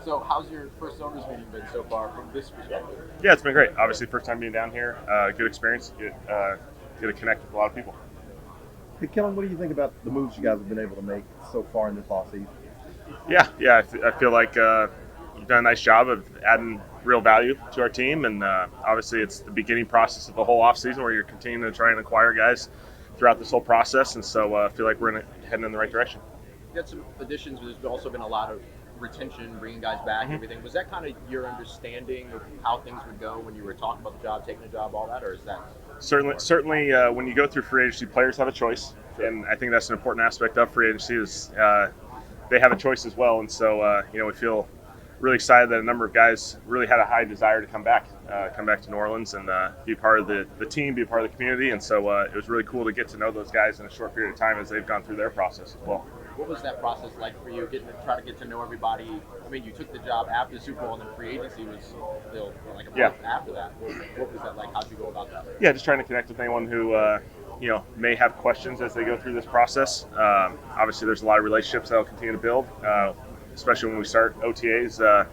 So, how's your first owners meeting been so far from this perspective? Yeah, it's been great. Obviously, first time being down here. Good experience. Get to connect with a lot of people. Hey, Kellen, what do you think about the moves you guys have been able to make so far in this offseason? Yeah. I feel like you've done a nice job of adding real value to our team, and obviously, it's the beginning process of the whole offseason where you're continuing to try and acquire guys throughout this whole process, and so I feel like we're heading in the right direction. You got some additions, but there's also been a lot of retention, bringing guys back, Mm-hmm. everything. Was that kind of your understanding of how things would go when you were talking about the job, taking the job, all that, or is that Certainly, when you go through free agency, players have a choice, and I think that's an important aspect of free agency is they have a choice as well. And so, we feel really excited that a number of guys really had a high desire to come back to New Orleans and be part of the team, be a part of the community. And so it was really cool to get to know those guys in a short period of time as they've gone through their process as well. what was that process like for you, getting to try to get to know everybody? I mean, you took the job after the Super Bowl, and then free agency was still like a month after that. What was that like? How'd you go about that? Yeah, just trying to connect with anyone who may have questions as they go through this process. Obviously, there's a lot of relationships that will continue to build, especially when we start OTAs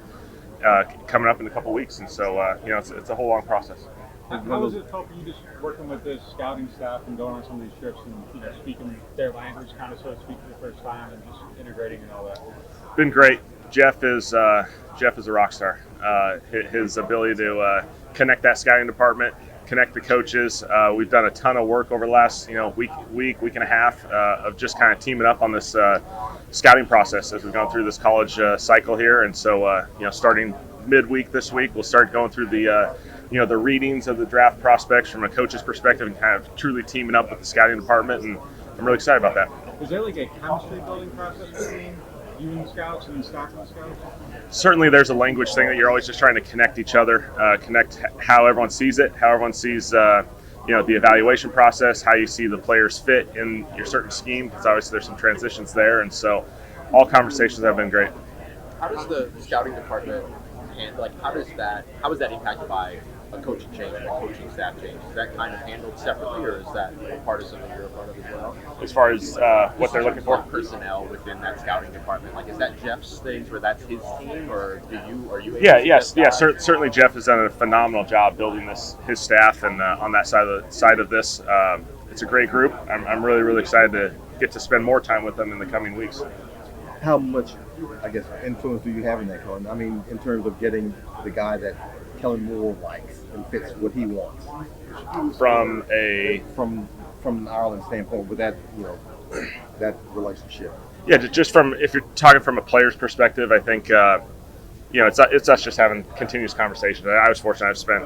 coming up in a couple weeks, and so it's a whole long process. How has it felt for you just working with this scouting staff and going on some of these trips and speaking their language, kind of so to speak, for the first time and just integrating and all that? Been great. Jeff is a rock star. His ability to connect that scouting department, connect the coaches. We've done a ton of work over the last week and a half of just kind of teaming up on this scouting process as we've gone through this college cycle here. And so starting midweek this week, we'll start going through the readings of the draft prospects from a coach's perspective and kind of truly teaming up with the scouting department. And I'm really excited about that. Is there like a chemistry building process between you and the scouts and the staff and the scouts? Certainly there's a language thing that you're always just trying to connect each other, connect how everyone sees it, how everyone sees the evaluation process, how you see the players fit in your certain scheme, because obviously there's some transitions there. And so all conversations have been great. How does the scouting department how is that impacted by a coaching change and a coaching staff change? Is that kind of handled separately, or is that part of something you're a part of as well? As far as what they're looking for, personnel within that scouting department, like, is that Jeff's things where that's his team, or are you? Certainly Jeff has done a phenomenal job building his staff and on that side of this. It's a great group. I'm really, really excited to get to spend more time with them in the coming weeks. How much, influence do you have in that, Kellen? I mean, in terms of getting the guy that Kellen Moore likes and fits what he wants. From an Ireland standpoint, with that that relationship. Yeah, just from, if you're talking from a player's perspective, I think it's us just having continuous conversations. I was fortunate. I've spent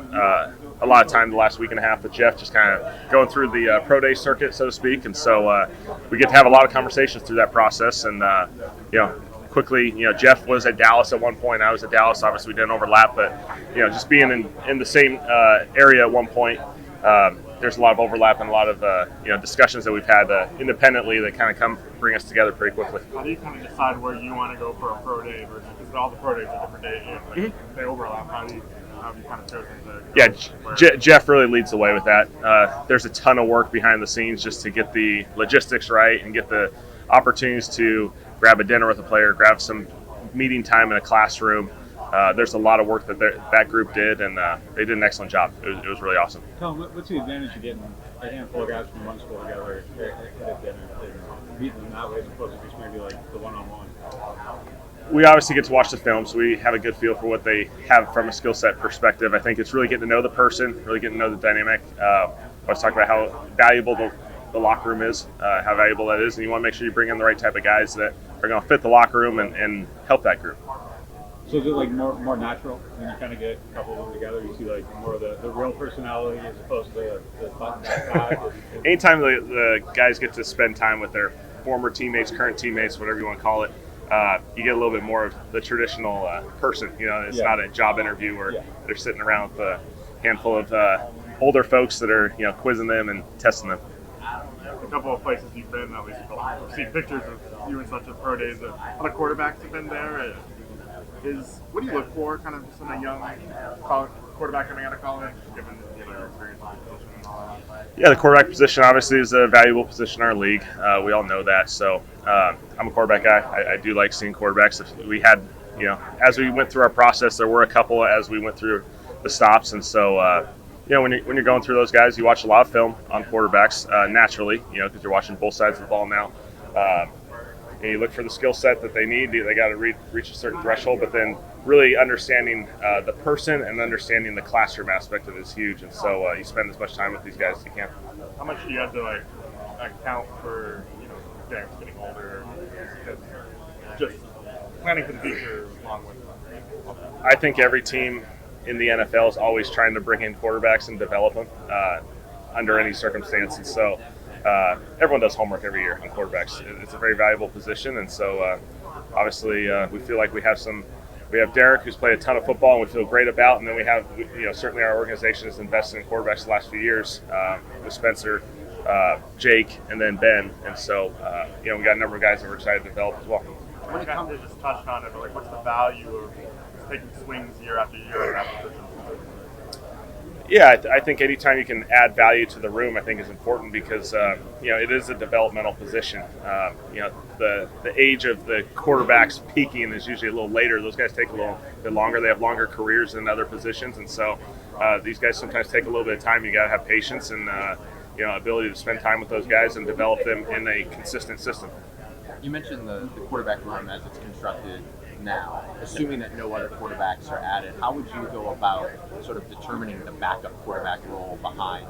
a lot of time the last week and a half with Jeff, just kind of going through the pro day circuit, so to speak, and so we get to have a lot of conversations through that process. And quickly, Jeff was at Dallas at one point. I was at Dallas. Obviously, we didn't overlap, but just being in the same area at one point, there's a lot of overlap and a lot of discussions that we've had independently that kind of bring us together pretty quickly. How do you kind of decide where you want to go for a pro day versus, because all the pro days are different days, they overlap? How have you kind of chosen to go? Jeff really leads the way with that. There's a ton of work behind the scenes just to get the logistics right and get the opportunities to grab a dinner with a player, grab some meeting time in a classroom. There's a lot of work that group did, and they did an excellent job. It was really awesome. Tom, what's the advantage of getting a handful of guys from one school together at a dinner and meeting them that way as opposed to just maybe like the one-on-one? We obviously get to watch the film, so we have a good feel for what they have from a skill set perspective. I think it's really getting to know the person, really getting to know the dynamic. I was talking about how valuable the locker room is, how valuable that is, and you want to make sure you bring in the right type of guys that are going to fit the locker room and help that group. So is it like more natural when you kind of get a couple of them together? You see like more of the real personality as opposed to the button side? Anytime the guys get to spend time with their former teammates, current teammates, whatever you want to call it, you get a little bit more of the traditional person. It's not a job interview where they're sitting around with a handful of older folks that are quizzing them and testing them. A couple of places you've been, at least I've seen pictures of you and such at pro days. Other quarterbacks have been there. What do you look for, kind of just in a young quarterback coming out of college, given your experience in the position and all that? Yeah, the quarterback position obviously is a valuable position in our league. We all know that. So I'm a quarterback guy. I do like seeing quarterbacks. If we had as we went through our process, there were a couple as we went through the stops, and so when you're going through those guys, you watch a lot of film on quarterbacks naturally, because you're watching both sides of the ball now. And you look for the skill set that they need. They got to reach a certain threshold, but then really understanding the person and understanding the classroom aspect of it is huge. And so you spend as much time with these guys as you can. How much do you have to account for Derek's getting older, just planning for the future along with? I think every team in the NFL is always trying to bring in quarterbacks and develop them under any circumstance. And so everyone does homework every year on quarterbacks. It's a very valuable position, and so obviously we feel like we have Derek, who's played a ton of football and we feel great about, and then we have certainly our organization has invested in quarterbacks the last few years with Spencer, Jake, and then Ben, and so we got a number of guys that we're excited to develop as well. When it comes to just touched on it, but what's the value of taking swings year after year in that position? Yeah, I think anytime you can add value to the room, I think is important because it is a developmental position. The age of the quarterbacks peaking is usually a little later. Those guys take a little bit longer. They have longer careers than other positions, and so these guys sometimes take a little bit of time. You got to have patience and ability to spend time with those guys and develop them in a consistent system. You mentioned the quarterback room as it's constructed now. Assuming that no other quarterbacks are added, how would you go about sort of determining the backup quarterback role behind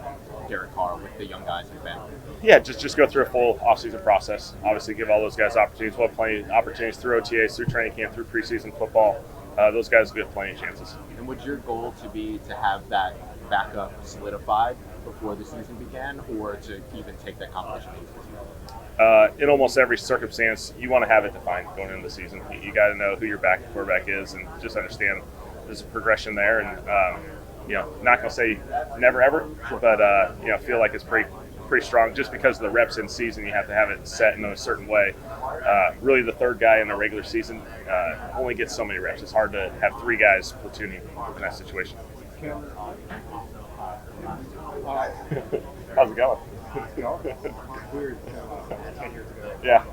Derek Carr with the young guys in Ben? Yeah, just go through a full offseason process. Obviously, give all those guys opportunities. We'll have plenty of opportunities through OTAs, through training camp, through preseason football. Those guys will get plenty of chances. And would your goal to be to have that backup solidified before the season began, or to even take that competition into the season? In almost every circumstance, you want to have it defined going into the season. You got to know who your backup quarterback is, and just understand there's a progression there. And not going to say never ever, but feel like it's pretty strong. Just because of the reps in season, you have to have it set in a certain way. Really, the third guy in a regular season only gets so many reps. It's hard to have three guys platooning in that situation. How's it going? Weird. 10 years ago. Yeah.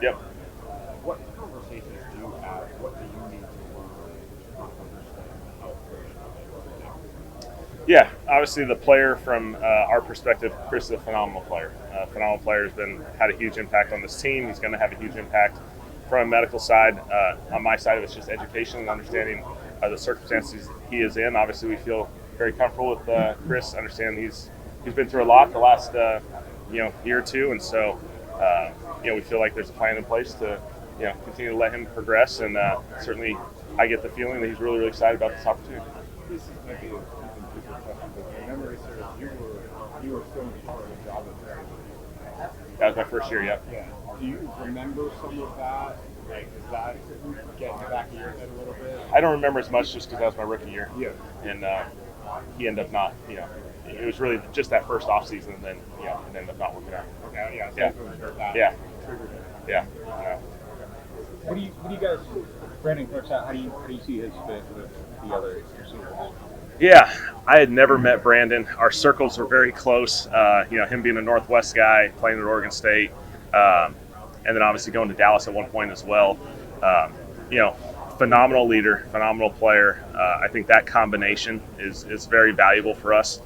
Yep. What conversations do you have? What do you need to learn to understand? Yeah, obviously the player from our perspective, Chris is a phenomenal player. Phenomenal player has had a huge impact on this team. He's going to have a huge impact from a medical side. On my side, it's just education and understanding the circumstances he is in. Obviously, we feel very comfortable with Chris. Understand he's been through a lot the last year or two, and so we feel like there's a plan in place to continue to let him progress. And certainly, I get the feeling that he's really excited about this opportunity. This might be a different question, but my memory serves you were still in charge of the job at there. That was my first year. Yep. Yeah. Do you remember some of that? Like, does that get in the back of your head a little bit? I don't remember as much just because that was my rookie year. Yeah. And he ended up not, it was really just that first off season, and then it ended up not working out. Okay, yeah. So Yeah. Triggered it. Yeah. What do you guys, Brandon Cooks out? How do you see his fit with the other receivers? Yeah, I had never met Brandon. Our circles were very close. Him being a Northwest guy, playing at Oregon State, and then obviously going to Dallas at one point as well. Phenomenal leader, phenomenal player. I think that combination is very valuable for us.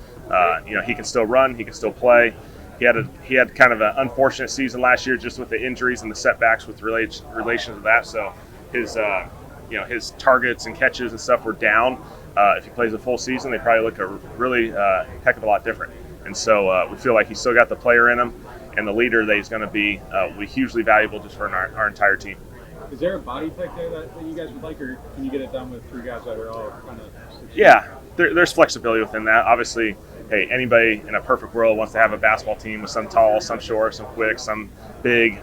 He can still run, he can still play. He had kind of an unfortunate season last year just with the injuries and the setbacks with relation to that. So his targets and catches and stuff were down. If he plays a full season, they probably look a really heck of a lot different. And so we feel like he's still got the player in him, and the leader that he's going to be will be hugely valuable just for our entire team. Is there a body type there that you guys would like, or can you get it done with three guys that are all kind of? Yeah, there's flexibility within that. Obviously, hey, anybody in a perfect world wants to have a basketball team with some tall, some short, some quick, some big.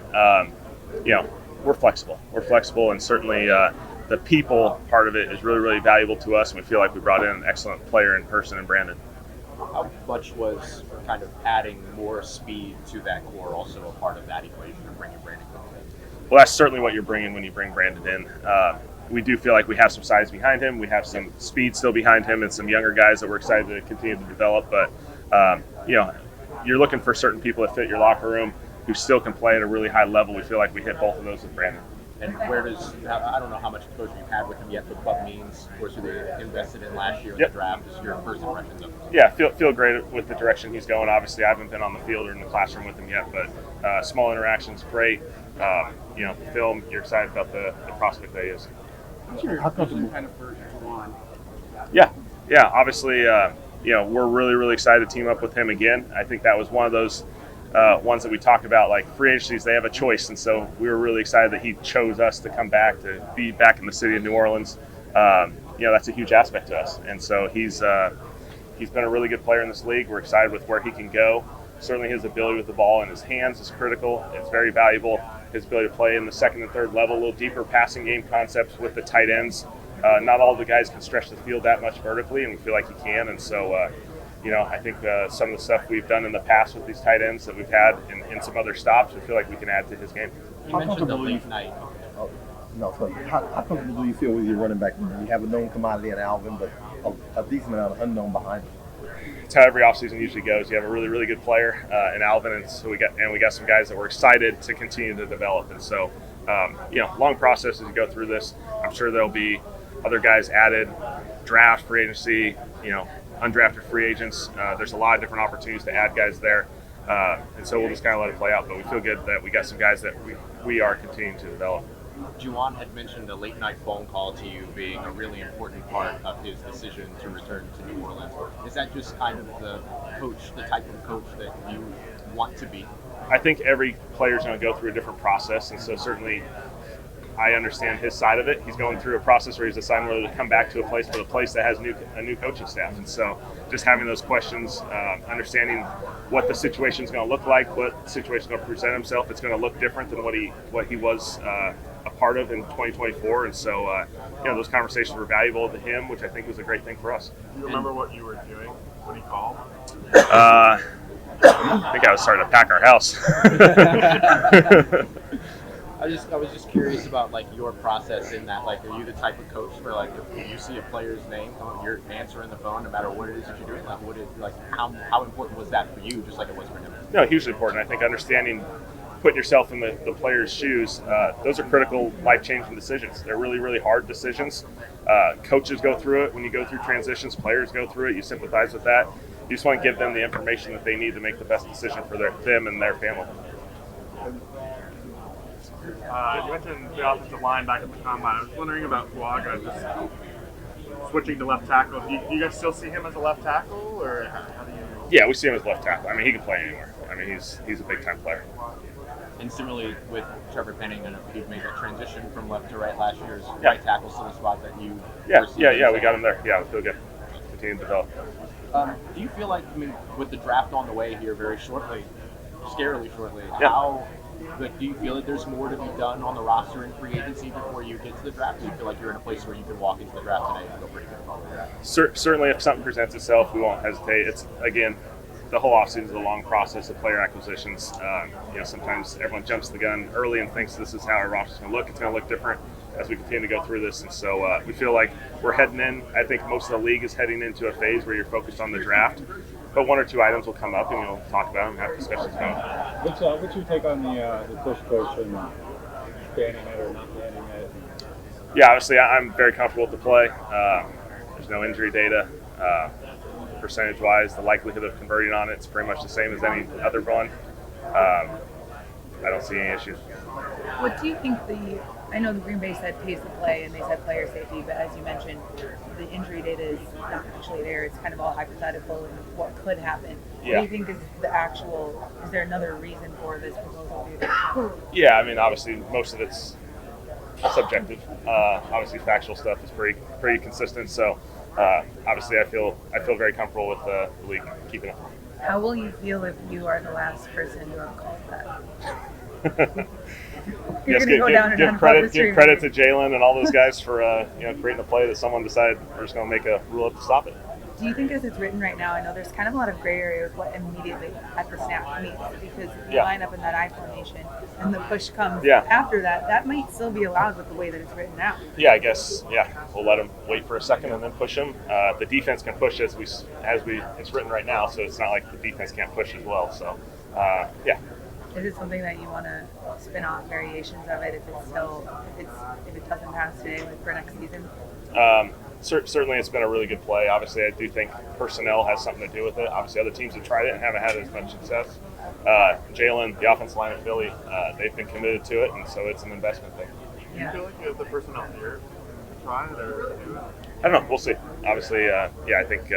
We're flexible. We're flexible, and certainly the people part of it is really valuable to us, and we feel like we brought in an excellent player in person in Brandon. How much was kind of adding more speed to that core also a part of that equation of bringing Brandon in? Well, that's certainly what you're bringing when you bring Brandon in. We do feel like we have some size behind him. We have some speed still behind him and some younger guys that we're excited to continue to develop. But, you're looking for certain people that fit your locker room. who still can play at a really high level. We feel like we hit both of those with Brandon. And where does, I don't know how much exposure you've had with him yet, but club means, of course, who they invested in last year in the draft. Just your first impressions of him. Yeah, feel great with the direction he's going. Obviously, I haven't been on the field or in the classroom with him yet, but small interactions, great. Film, you're excited about the prospect that he is. What's your vision kind of for Juwan? Yeah, obviously, we're really, really excited to team up with him again. I think that was one of those ones that we talk about, like free agencies, they have a choice, and so we were really excited that he chose us to come back, to be back in the city of New Orleans. That's a huge aspect to us, and so he's been a really good player in this league. We're excited with where he can go. Certainly his ability with the ball in his hands is critical. It's very valuable. His ability to play in the second and third level, a little deeper passing game concepts with the tight ends. Not all the guys can stretch the field that much vertically, and we feel like he can, and so I think some of the stuff we've done in the past with these tight ends that we've had in some other stops, we feel like we can add to his game. You mentioned the late night. How comfortable do you feel with your running back? You have a known commodity in Alvin, but a decent amount of unknown behind him. It's how every offseason usually goes. You have a really, really good player in Alvin, and so we got some guys that we're excited to continue to develop. And so, long process as you go through this. I'm sure there'll be other guys added, draft, free agency, undrafted free agents. There's a lot of different opportunities to add guys there, and so we'll just kind of let it play out. But we feel good that we got some guys that we are continuing to develop. Juwan had mentioned a late night phone call to you being a really important part of his decision to return to New Orleans. Is that just kind of the type of coach that you want to be? I think every player is going to go through a different process, and so certainly I understand his side of it. He's going through a process where he's deciding whether to come back to a place that has a new coaching staff, and so just having those questions, understanding what the situation is going to look like, what the situation is going to present himself. It's going to look different than what he was a part of in 2024, and so those conversations were valuable to him, which I think was a great thing for us. Do you remember what you were doing when he called? I think I was starting to pack our house. I was just curious about like your process in that. Like, are you the type of coach where like if you see a player's name, you're answering the phone no matter what it is that you're doing? How important was that for you, just like it was for him? No, hugely important. I think understanding, putting yourself in the player's shoes, those are critical, life-changing decisions. They're really, really hard decisions. Coaches go through it when you go through transitions. Players go through it. You sympathize with that. You just want to give them the information that they need to make the best decision for them and their family. You mentioned the offensive line back at the combine. I was wondering about Fuaga just switching to left tackle. Do you guys still see him as a left tackle, or how do you? Yeah, we see him as left tackle. I mean, he can play anywhere. I mean, he's a big-time player. And similarly with Trevor Penning, I know he made that transition from left to right last year's right tackle, still a spot that you. Yeah, we got him there. Yeah, we feel good. Continue to develop. Do you feel like, with the draft on the way here very shortly, scarily shortly, do you feel that there's more to be done on the roster in free agency before you get to the draft? Do you feel like you're in a place where you can walk into the draft today and feel pretty good? Certainly, if something presents itself, we won't hesitate. It's, again, the whole offseason is a long process of player acquisitions. Sometimes everyone jumps the gun early and thinks this is how our roster is going to look. It's going to look different as we continue to go through this. And so we feel like we're heading in. I think most of the league is heading into a phase where you're focused on the draft. But one or two items will come up, and we'll talk about them and have discussions about them. What's your take on the push coach and banning it or not banning it? Yeah, obviously I'm very comfortable with the play. There's no injury data. Percentage-wise, the likelihood of converting on it's pretty much the same as any other one. I don't see any issues. What do you think I know the Green Bay said pays the play and they said player safety, but as you mentioned, the injury data is not actually there. It's kind of all hypothetical and what could happen. Yeah. What do you think is there another reason for this proposal? Yeah, I mean, obviously most of it's subjective. Obviously factual stuff is pretty consistent, so obviously I feel very comfortable with the league keeping it. How will you feel if you are the last person to have called that? You're going to go down and give credit to Jalen and all those guys for creating a play that someone decided we're just going to make a rule up to stop it. Do you think as it's written right now, I know there's kind of a lot of gray area with what immediately at the snap means, because you line up in that I formation and the push comes after that might still be allowed with the way that it's written now. Yeah, I guess, we'll let them wait for a second and then push them. The defense can push as it's written right now, so it's not like the defense can't push as well. So, Is it something that you want to spin off variations of it if it doesn't pass today, like for next season? Certainly, it's been a really good play. Obviously, I do think personnel has something to do with it. Obviously, other teams have tried it and haven't had as much success. Jalen, the offensive line of Philly, they've been committed to it, and so it's an investment thing. Do you feel like you have the personnel here to try it or do it? I don't know. We'll see. Obviously, I think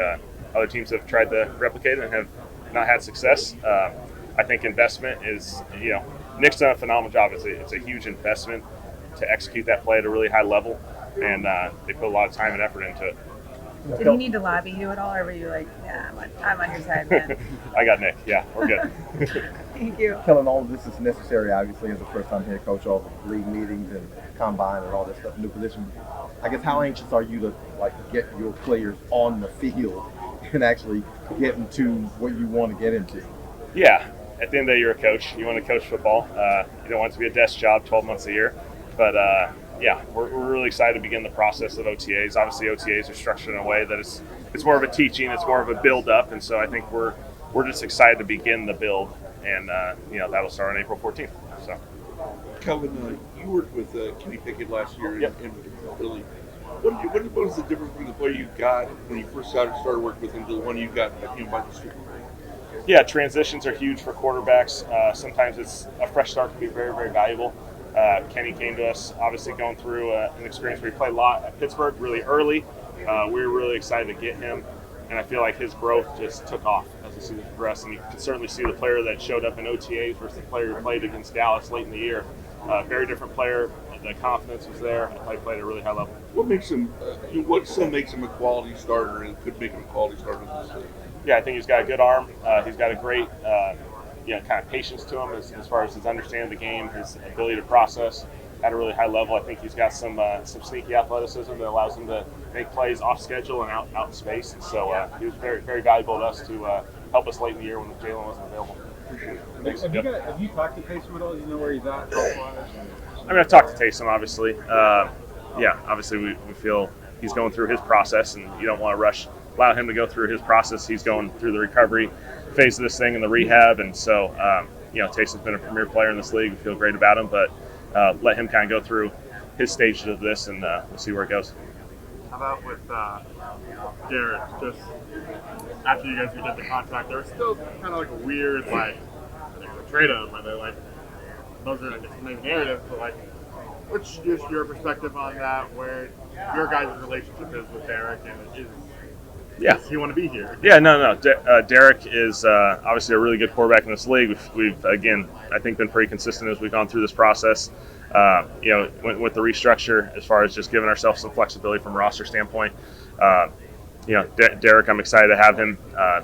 other teams have tried to replicate it and have not had success. I think investment is, Nick's done a phenomenal job. It's a huge investment to execute that play at a really high level, and they put a lot of time and effort into it. Did he need to lobby you at all, or were you like, yeah, I'm on your side, man? I got Nick. Yeah, we're good. Thank you. Kellen, all of this is necessary, obviously, as a first-time head coach, all the league meetings and combine and all that stuff, new position. I guess how anxious are you to get your players on the field and actually get into what you want to get into? Yeah, at the end of the day, you're a coach. You want to coach football. You don't want it to be a desk job 12 months a year. But, we're really excited to begin the process of OTAs. Obviously, OTAs are structured in a way that it's more of a teaching, it's more of a build-up. And so I think we're just excited to begin the build. And, that'll start on April 14th. So. Kellen, you worked with Kenny Pickett last year Yep. in Philly. What was the difference between the player you got when you first started working with him to the one you got by the Super Bowl? Yeah, transitions are huge for quarterbacks. Sometimes it's a fresh start can be very, very valuable. Kenny came to us, obviously going through an experience where he played a lot at Pittsburgh really early. We were really excited to get him, and I feel like his growth just took off as the season progressed. And you can certainly see the player that showed up in OTAs versus the player who played against Dallas late in the year. Very different player. The confidence was there. He played at a really high level. What makes him? What still makes him a quality starter and could make him a quality starter in this league? Yeah, I think he's got a good arm. He's got a great, kind of patience to him as far as his understanding of the game, his ability to process at a really high level. I think he's got some sneaky athleticism that allows him to make plays off schedule and out in space. And so he was very, very valuable to us to help us late in the year when Jalen wasn't available. Have you talked to Taysom at all? Do you know where he's at health-wise? I mean, I've talked to Taysom, obviously. Obviously we feel he's going through his process, and you don't want to allow him to go through his process. He's going through the recovery phase of this thing and the rehab, and so Taysom's been a premier player in this league. We feel great about him, but let him kind of go through his stages of this, and we'll see where it goes. How about with Derek? Just after you guys redid the contract, there was still kind of like a weird trade him, and they're those are maybe narratives, but what's just your perspective on that? Where your guys' relationship is with Derek, and does he want to be here? Yeah, no. Derek is obviously a really good quarterback in this league. We've again, I think, been pretty consistent as we've gone through this process. With the restructure, as far as just giving ourselves some flexibility from a roster standpoint. Derek, I'm excited to have him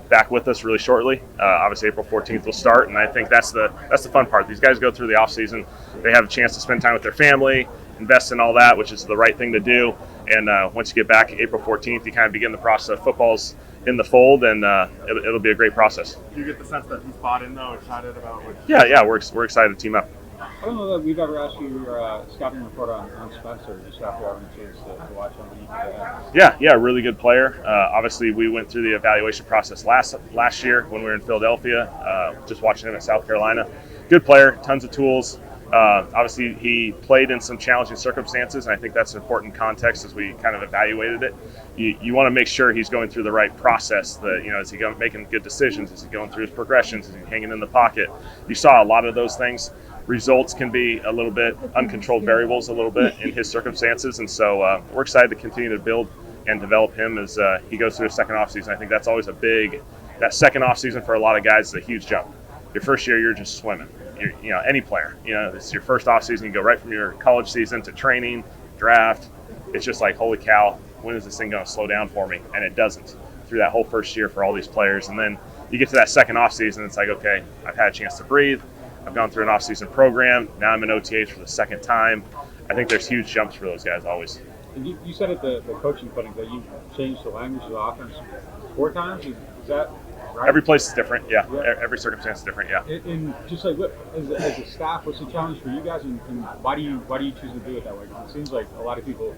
back with us really shortly. Obviously, April 14th will start, and I think that's the fun part. These guys go through the offseason. They have a chance to spend time with their family, invest in all that, which is the right thing to do. And once you get back April 14th, you kind of begin the process of football's in the fold, and it'll be a great process. Do you get the sense that he's bought in, though, excited about what? Yeah, we're excited to team up. I don't know that we've ever asked you your scouting report on Spencer, just after having a chance to watch him. Yeah, really good player. Obviously, we went through the evaluation process last year when we were in Philadelphia, just watching him at South Carolina. Good player, tons of tools. Obviously, he played in some challenging circumstances, and I think that's an important context as we kind of evaluated it. You want to make sure he's going through the right process. Is he making good decisions? Is he going through his progressions? Is he hanging in the pocket? You saw a lot of those things. Results can be a little bit uncontrolled variables a little bit in his circumstances, and so we're excited to continue to build and develop him as he goes through his second offseason. I think that's always that second offseason for a lot of guys is a huge jump. Your first year, you're just swimming. Any player, it's your first offseason. You go right from your college season to training, draft. It's just like, holy cow, when is this thing going to slow down for me? And it doesn't through that whole first year for all these players. And then you get to that second offseason, it's like, okay, I've had a chance to breathe. I've gone through an off-season program. Now I'm in OTAs for the second time. I think there's huge jumps for those guys always. And you said at the coaching clinic that you changed the language of the offense 4 times. Is that right? Every place is different, yeah. Every circumstance is different, yeah. And just as a staff, what's the challenge for you guys, and why do you choose to do it that way? Because it seems like a lot of people,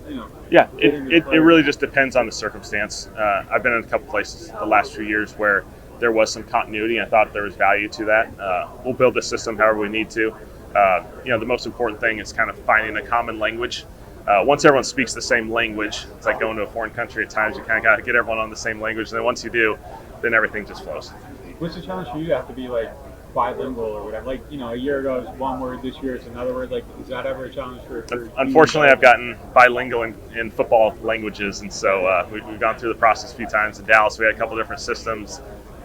Yeah, it really just depends on the circumstance. I've been in a couple places the last few years where there was some continuity. I thought there was value to that. We'll build the system however we need to. The most important thing is kind of finding a common language. Once everyone speaks the same language, it's like going to a foreign country at times. You kind of got to get everyone on the same language, and then once you do, then everything just flows. What's the challenge for you to have to be like bilingual or whatever? Like, a year ago it was one word, this year it's another word. Like, is that ever a challenge for Unfortunately, I've gotten bilingual in football languages, and so we've gone through the process a few times. In Dallas, we had a couple different systems.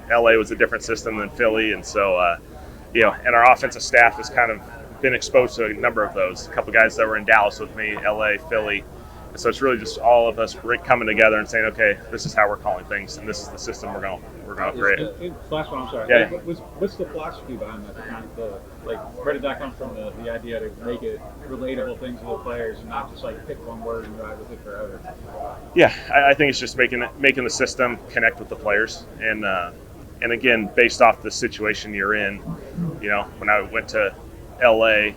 LA was a different system than Philly, and so and our offensive staff has kind of been exposed to a number of those. A couple guys that were in Dallas with me, LA, Philly. And so it's really just all of us coming together and saying, okay, this is how we're calling things, and this is the system we're going to create. Last one, I'm sorry. Yeah. What's the philosophy behind that? Where did that come from? The idea to make it relatable things to the players and not just like pick one word and ride with it forever. Yeah, I think it's just making the system connect with the players, and again, based off the situation you're in. When I went to LA,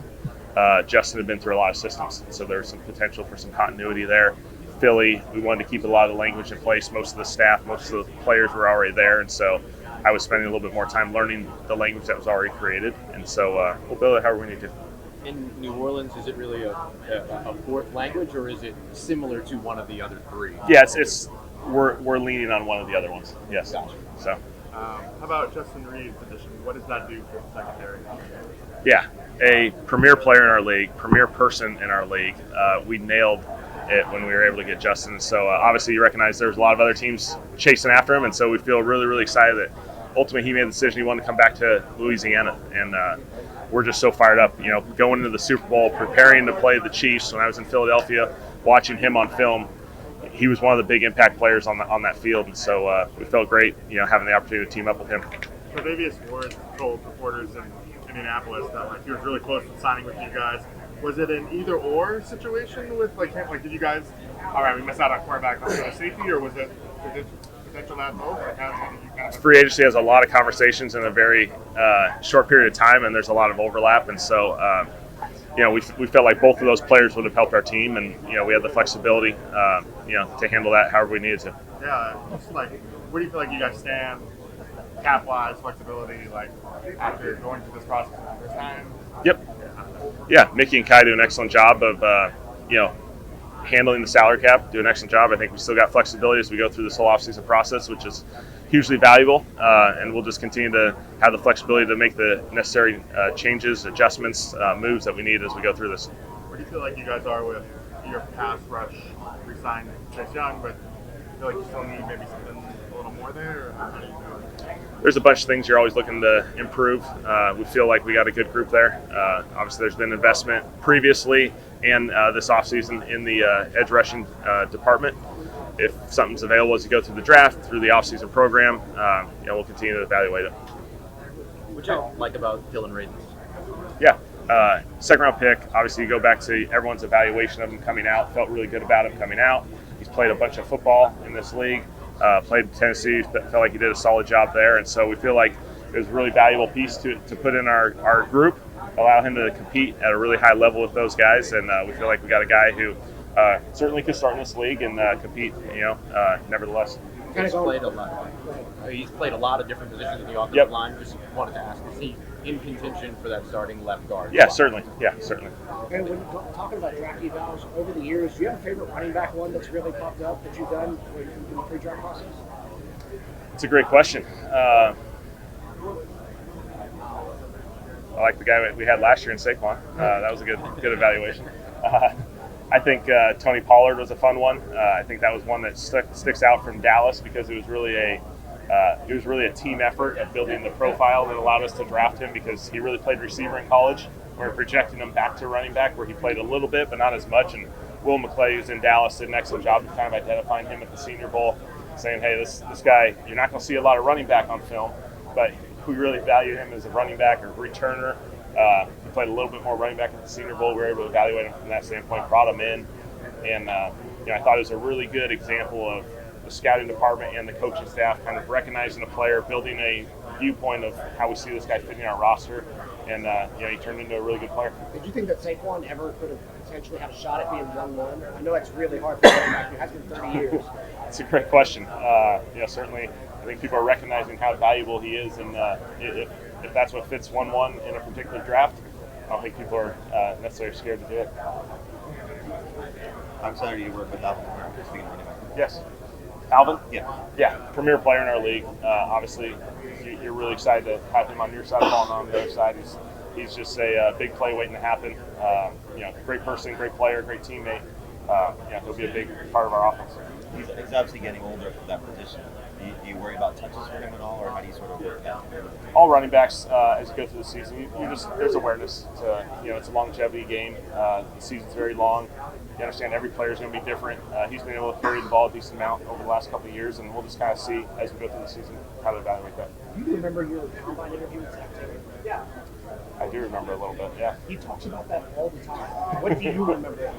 Justin had been through a lot of systems, so there was some potential for some continuity there. Philly, we wanted to keep a lot of the language in place. Most of the staff, most of the players were already there, and so I was spending a little bit more time learning the language that was already created, and so we'll build it however we need to. In New Orleans, is it really a fourth language, or is it similar to one of the other three? Yeah, we're leaning on one of the other ones. Yes. Gotcha. So. How about Justin Reed's addition? What does that do for the secondary? Yeah, a premier player in our league, premier person in our league. We nailed it when we were able to get Justin. So obviously you recognize there's a lot of other teams chasing after him, and so we feel really, really excited that ultimately he made the decision he wanted to come back to Louisiana. And we're just so fired up, going into the Super Bowl, preparing to play the Chiefs. When I was in Philadelphia, watching him on film, he was one of the big impact players on that field, and so we felt great, having the opportunity to team up with him. Tre'Davious Ward told reporters in Indianapolis that he was really close to signing with you guys. Was it an either-or situation with him? Did you guys, all right, we missed out on quarterback, let's go to safety, or was it potential that both? Free agency has a lot of conversations in a very short period of time, and there's a lot of overlap, and so we felt like both of those players would have helped our team, and we had the flexibility, to handle that however we needed to. Yeah, just where do you feel like you guys stand, cap-wise, flexibility, after going through this process for the first time? Yep. Yeah, Mickey and Kai do an excellent job of, handling the salary cap. Do an excellent job. I think we still got flexibility as we go through this whole offseason process, which is hugely valuable, and we'll just continue to have the flexibility to make the necessary changes, adjustments, moves that we need as we go through this. Where do you feel like you guys are with your pass rush? Re-signed Chase Young, but you feel like you still need maybe something a little more there? Or how do you do it? There's a bunch of things you're always looking to improve. We feel like we got a good group there. Obviously, there's been investment previously and this offseason in the edge rushing department. If something's available as you go through the draft, through the offseason program, we'll continue to evaluate it. What you like about Dylan Radins? Yeah, second round pick. Obviously, you go back to everyone's evaluation of him coming out. Felt really good about him coming out. He's played a bunch of football in this league. Played in Tennessee. Felt like he did a solid job there, and so we feel like it was a really valuable piece to put in our group. Allow him to compete at a really high level with those guys, and we feel like we got a guy who certainly could start in this league and compete. Nevertheless. He's played a lot. He's played a lot of different positions in the offensive line. Just wanted to ask, is he in contention for that starting left guard? Yeah, certainly. Yeah, certainly. And when talking about draft evals over the years, do you have a favorite running back one that's really popped up that you've done in the pre-draft process? It's a great question. I like the guy we had last year in Saquon. That was a good evaluation. I think Tony Pollard was a fun one. I think that was one that sticks out from Dallas because it was really a team effort at building the profile that allowed us to draft him because he really played receiver in college. We're projecting him back to running back where he played a little bit but not as much. And Will McClay, who's in Dallas, did an excellent job of kind of identifying him at the Senior Bowl, saying, hey, this guy, you're not going to see a lot of running back on film, but we really value him as a running back or returner. He played a little bit more running back at the Senior Bowl. We were able to evaluate him from that standpoint, brought him in, and I thought it was a really good example of the scouting department and the coaching staff kind of recognizing a player, building a viewpoint of how we see this guy fitting our roster, and he turned into a really good player. Did you think that Saquon ever could have potentially had a shot at being 1-1? I know that's really hard for him. It has been 30 years. It's a great question. Certainly I think people are recognizing how valuable he is, and if that's what fits 1-1 in a particular draft, I don't think people are necessarily scared to do it. I'm excited you work with Alvin Kamara, speaking of running back. Yes. Alvin? Yeah. Premier player in our league. Obviously, you're really excited to have him on your side of the ball and on the other side. He's just a big play waiting to happen. Great person, great player, great teammate. He'll be a big part of our offense. He's obviously getting older for that position. Do you worry about touches for him at all, or how do you sort of work that? All running backs, as you go through the season, there's awareness to, it's a longevity game. The season's very long. You understand every player is going to be different. He's been able to carry the ball a decent amount over the last couple of years, and we'll just kind of see as we go through the season how to evaluate that. Do you remember your combine interview with Zach Taylor? Yeah. I do remember a little bit, yeah. He talks about that all the time. What do you remember?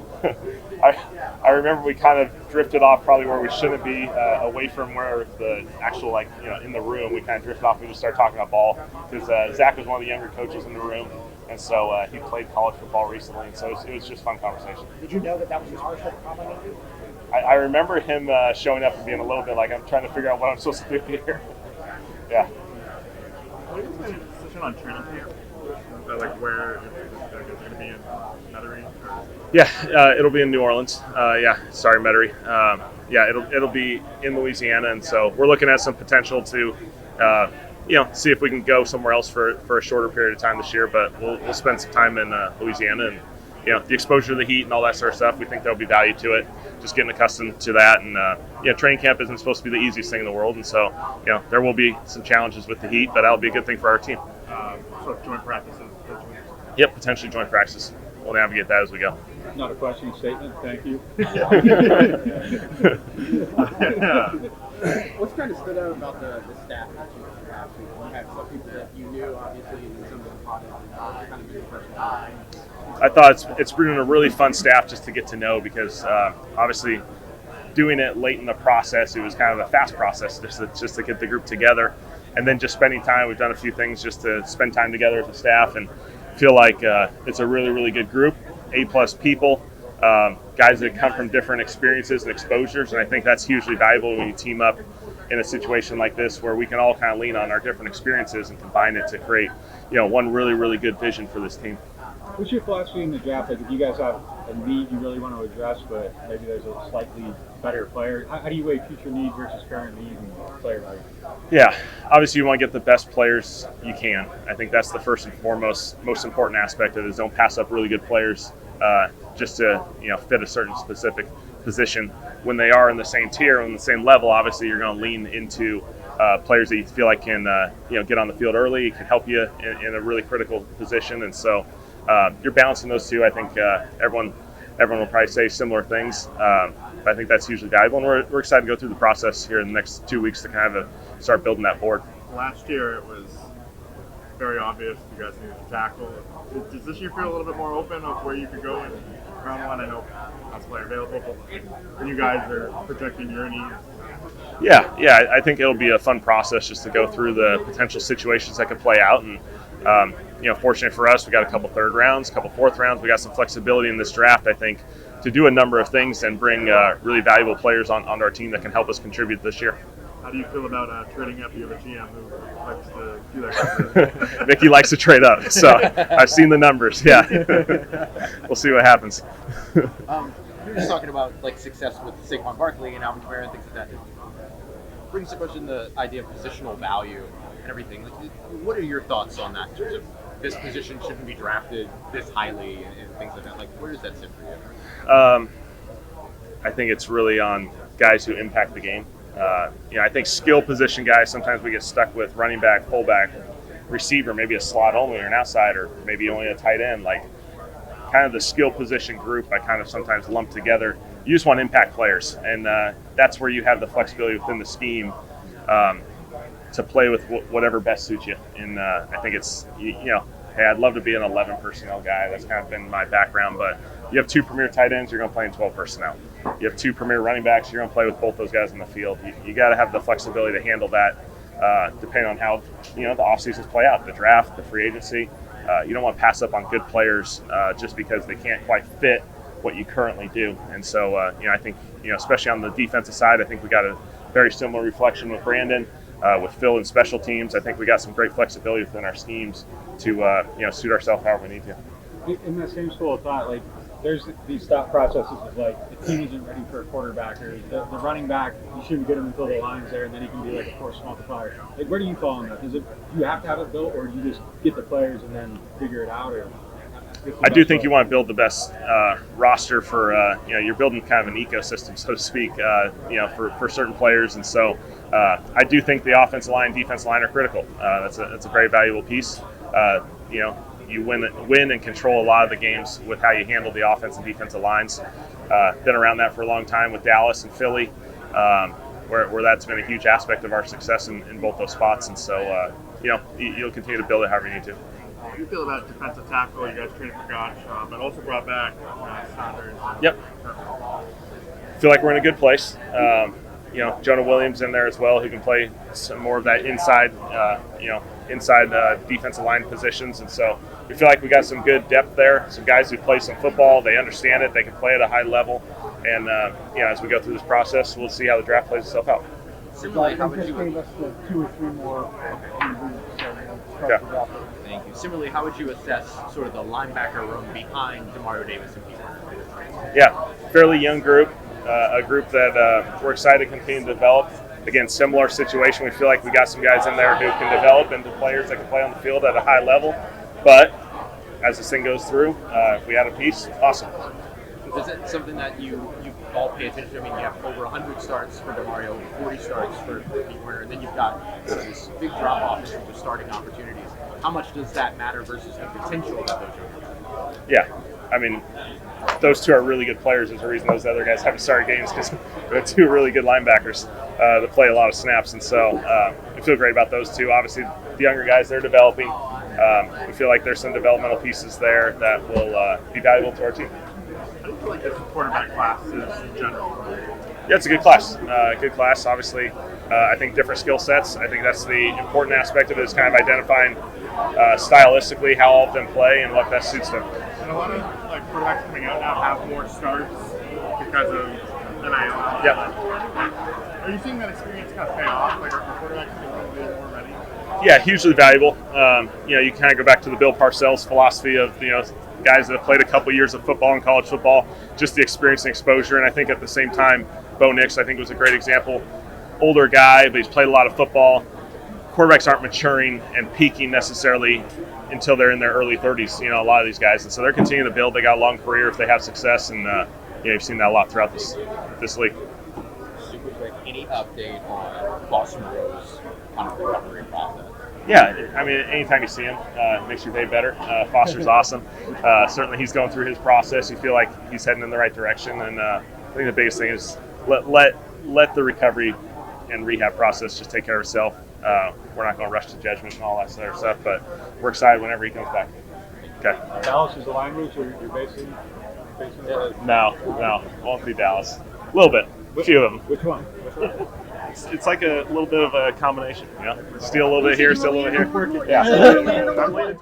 I remember we kind of drifted off probably where we shouldn't be, away from where the actual, in the room. We kind of drifted off. We just started talking about ball because Zach was one of the younger coaches in the room, and so he played college football recently, and so it was just fun conversation. Did you know that was his first combine interview? I remember him showing up and being a little bit like, I'm trying to figure out what I'm supposed to do here. Yeah. What is the decision on training camp? Where it's going to be in Metairie? Yeah, it'll be in New Orleans. Metairie. It'll be in Louisiana, and so we're looking at some potential to, see if we can go somewhere else for a shorter period of time this year. But we'll spend some time in Louisiana, and the exposure to the heat and all that sort of stuff. We think there'll be value to it. Just getting accustomed to that, and training camp isn't supposed to be the easiest thing in the world, and so there will be some challenges with the heat, but that'll be a good thing for our team. So joint practices. Yep, potentially joint practice. We'll navigate that as we go. Not a question, statement. Thank you. What's kind of stood out about the staff that you have? You have some people that you knew, obviously, and some of the kind of new personal. I thought it's been a really fun staff just to get to know because obviously doing it late in the process, it was kind of a fast process just to get the group together. And then just spending time, we've done a few things just to spend time together as a staff and feel like it's a really, really good group, A+ people, guys that come from different experiences and exposures. And I think that's hugely valuable when you team up in a situation like this where we can all kind of lean on our different experiences and combine it to create, one really, really good vision for this team. What's your philosophy in the draft? Like, if you guys have a need you really want to address, but maybe there's a slightly better player, how do you weigh future need versus current need and player value? Yeah, obviously you want to get the best players you can. I think that's the first and foremost, most important aspect of it is don't pass up really good players just to fit a certain specific position. When they are in the same tier, on the same level, obviously you're going to lean into players that you feel like can get on the field early, can help you in a really critical position, and so you're balancing those two. I think everyone will probably say similar things. But I think that's hugely valuable, and we're excited to go through the process here in the next 2 weeks to kind of start building that board. Last year it was very obvious you guys needed to tackle. Does this year feel a little bit more open of where you could go in round one? I know that's player available, but when you guys are projecting your needs. Yeah, I think it'll be a fun process just to go through the potential situations that could play out. And fortunate for us, we got a couple third rounds, a couple fourth rounds. We got some flexibility in this draft, I think, to do a number of things and bring really valuable players onto our team that can help us contribute this year. How do you feel about trading up? You have a GM who likes to do that. Mickey likes to trade up, so I've seen the numbers. Yeah, we'll see what happens. You were just talking about success with Saquon Barkley and Alvin Kamara and things like that. It brings to question the idea of positional value and everything. What are your thoughts on that in terms of this position shouldn't be drafted this highly and things like that? Where does that sit for you? I think it's really on guys who impact the game. I think skill position guys, sometimes we get stuck with running back, fullback, receiver, maybe a slot only or an outside or maybe only a tight end. Kind of the skill position group I kind of sometimes lump together. You just want impact players, and that's where you have the flexibility within the scheme to play with whatever best suits you. And I think it's, hey, I'd love to be an 11 personnel guy. That's kind of been my background, but you have two premier tight ends, you're going to play in 12 personnel. You have two premier running backs, you're going to play with both those guys in the field. You got to have the flexibility to handle that depending on how the offseasons play out, the draft, the free agency. You don't want to pass up on good players just because they can't quite fit what you currently do. And so, I think, especially on the defensive side, I think we got a very similar reflection with Brandon. with Phil and special teams. I think we got some great flexibility within our schemes to suit ourselves however we need to. In that same school of thought, like there's these thought processes of like the team isn't ready for a quarterback, or the running back, you shouldn't get him until the line's there, and then he can be like a force multiplier. Like, where do you fall on that? Do you have to have it built, or do you just get the players and then figure it out? Or I do think you want to build the best roster for you're building kind of an ecosystem, so to speak, for certain players, and so I do think the offensive line, defensive line are critical. That's a very valuable piece. You win and control a lot of the games with how you handle the offense and defensive lines. Been around that for a long time with Dallas and Philly, where that's been a huge aspect of our success in both those spots. And so, you'll continue to build it however you need to. How do you feel about defensive tackle? You guys traded for Gotch, but also brought back Saunders. Yep. Feel like we're in a good place. Jonah Williams in there as well, who can play some more of that inside defensive line positions. And so we feel like we got some good depth there, some guys who play some football. They understand it. They can play at a high level. And, as we go through this process, we'll see how the draft plays itself out. Similarly, how would you gave us 2 or 3 more. Yeah. Thank you. Similarly, how would you assess sort of the linebacker room behind Demario Davis and Peter? Yeah, fairly young group, a group that we're excited to continue to develop. Again, similar situation. We feel like we got some guys in there who can develop into players that can play on the field at a high level. But as this thing goes through, if we add a piece, awesome. Is it something that you all pay attention to? I mean, you have over 100 starts for Demario, over 40 starts for Pete Werner, and then you've got this big drop-off in terms of starting opportunities. How much does that matter versus the potential that those are? Yeah, I mean, those two are really good players. There's a reason those other guys haven't started games, because they're 2 really good linebackers that play a lot of snaps. And so we feel great about those two. Obviously, the younger guys, they're developing. We feel like there's some developmental pieces there that will be valuable to our team. How do you feel like this quarterback class is in general? Yeah, it's a good class. Obviously. I think different skill sets. I think that's the important aspect of it, is kind of identifying stylistically how all of them play and what best suits them. And a lot of quarterbacks coming out now have more starts because of NIL. Yeah. Are you seeing that experience kind of pay off? Like, are quarterbacks getting more ready? Yeah, hugely valuable. You kind of go back to the Bill Parcells philosophy of guys that have played a couple years of football and college football, just the experience and exposure. And I think at the same time, Bo Nix, I think, was a great example. Older guy, but he's played a lot of football. Quarterbacks aren't maturing and peaking necessarily until they're in their early 30s, a lot of these guys. And so they're continuing to build. They got a long career if they have success. And, you've seen that a lot throughout this league. Super quick, any update on Boston Rowe's kind of recovery process? Yeah, I mean, anytime you see him, it makes your day better. Foster's awesome. Certainly he's going through his process. You feel like he's heading in the right direction. And I think the biggest thing is let the recovery and rehab process just take care of itself. We're not going to rush to judgment and all that sort of stuff, but we're excited whenever he comes back. Okay. Dallas is the language, or you're basing No, won't be Dallas. A little bit, a few of them. Which one? It's like a little bit of a combination. Steal a little bit here, steal a little bit here. Yeah. I'm leaning towards